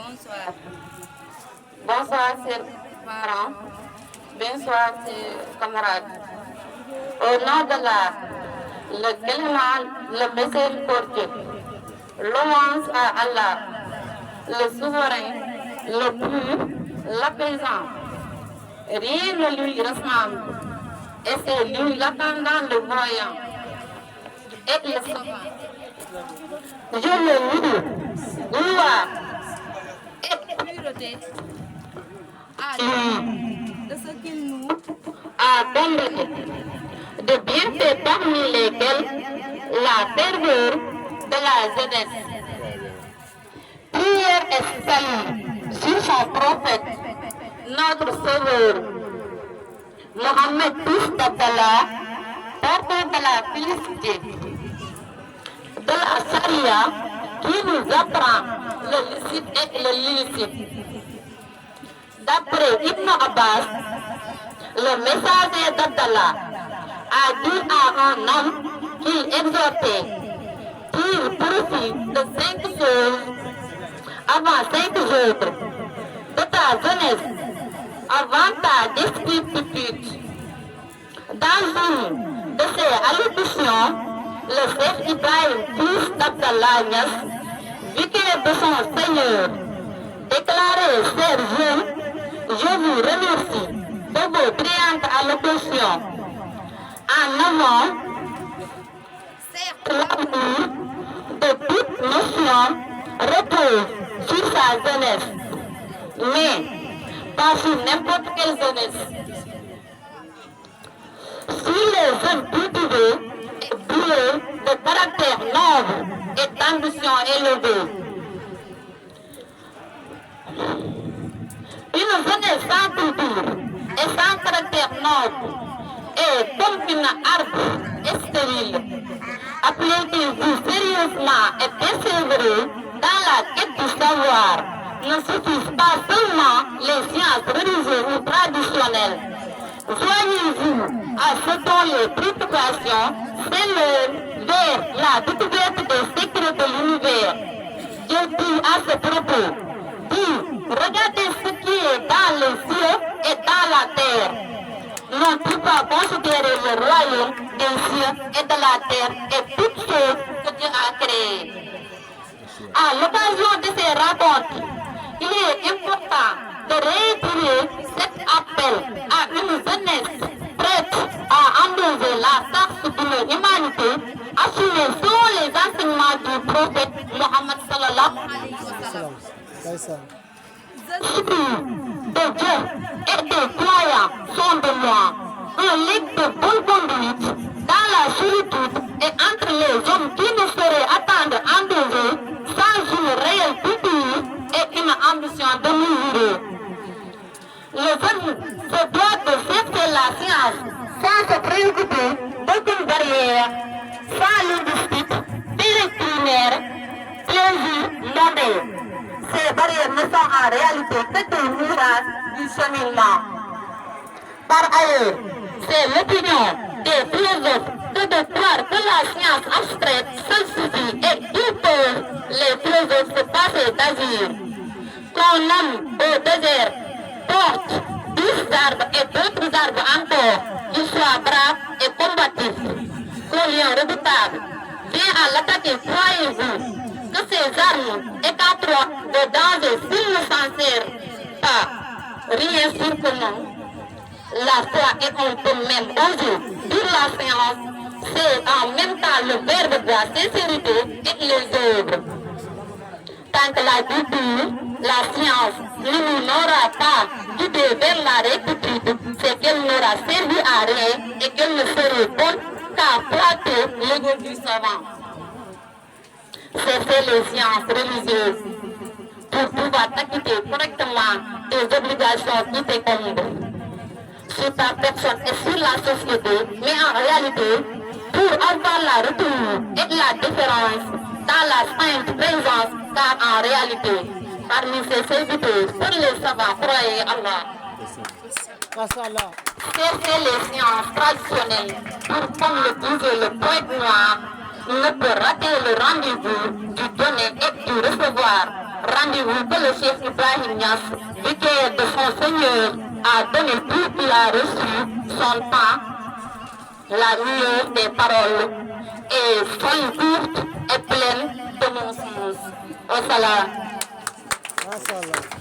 Bonsoir. Bonsoir, chers parents. Bonsoir, chers camarades. Au nom de l'art, le clément, le miséricordieux, louange à Allah, le souverain, le pur, l'apaisant. Rien ne lui ressemble. Et c'est lui l'attendant, le voyant et le savant. Je le loue, gloire et pureté à lui de ce qu'il nous a donné, de bienfaits parmi lesquels la ferveur de la jeunesse. Prière et salut sur son prophète, notre sauveur, Mohammed fils d'Abdallah, porteur de la félicité, de la charia qui nous apprend le licite et le illicite. D'après Ibn Abbas, le messager d'Abdallah a dit à un homme qu'il exhortait: tire profit de 5 choses avant 5 autres, de ta jeunesse avant ta décrépitude. Dans une de ses allocutions, le chef Ibrahim, fils d'Abdallah Niass, vicaire de son Seigneur, déclarait: chers jeunes, je vous remercie de vos brillantes allocutions. En avant, l'avenir de toute nation repose sur sa jeunesse, mais pas sur n'importe quelle jeunesse. Si les jeunes cultivés et doués de caractère noble et d'ambition élevée, une jeunesse sans culture et sans caractère noble est comme une arbre stérile. Appliquez-vous sérieusement et persévérez dans la quête du savoir. Ne suffisent pas seulement les sciences religieuses ou traditionnelles. Joignez-vous à ce dont les préoccupations s'élèvent vers la découverte des secrets de l'univers. Dieu dit à ce propos: dit, regardez ce qui est dans les cieux et dans la terre. N'ont-ils pas considéré le royaume des cieux et de la terre et toutes choses que Dieu a créées? À l'occasion de ces rencontres, il est important de réitérer cet appel à une jeunesse prête à endosser la force de l'humanité, assumée selon les enseignements du prophète Mohammed sallallahu alayhi wa sallam. De Dieu et des croyants sont de moi, un legs de bonne conduite dans la solitude et entre les hommes qui ne sauraient attendre endosser sans une réelle culture et une ambition de mesurer. Le jeune se doit de chercher la science sans se préoccuper d'aucune barrière, sans linguistique, primaire, plaisir mondain. Ces barrières ne sont en réalité que des mirages du cheminement. Par ailleurs, c'est l'opinion des philosophes que de croire que la science abstraite seule suffit et qu'ils peuvent, les philosophes, se passer d'agir. Qu'on nomme au désert porte 10 arbres et d'autres arbres encore, qu'ils soient braves et combatifs. Qu'un lion redoutable vient à l'attaquer, croyez-vous que ces armes écarteront de danger s'ils ne s'en servent pas? Rien surprenant. La foi est un peu même aujourd'hui. Pour la science, c'est en même temps le verbe de la sincérité et les œuvres. Tant que la culture, la science ne nous n'aura pas guidé vers la rectitude, c'est qu'elle n'aura servi à rien et qu'elle ne serait bonne qu'à flatter l'ego du savant. C'est les sciences religieuses pour pouvoir t'acquitter correctement des obligations qui t'incombent sur ta personne et sur la société, mais en réalité, pour avoir la retour et la différence dans la sainte présence, car en réalité, parmi ces serviteurs, pour les savants, croyez Allah. Cherchez les sciences traditionnelles pour, comme le disait le poète noir, ne peut rater le rendez-vous du donner et du recevoir. rendez-vous que le chef Ibrahim Niass, vicaire de son Seigneur, a donné tout qu'il a reçu, son temps, la lueur des paroles, et sont courtes et pleines de mon sens. Au salam.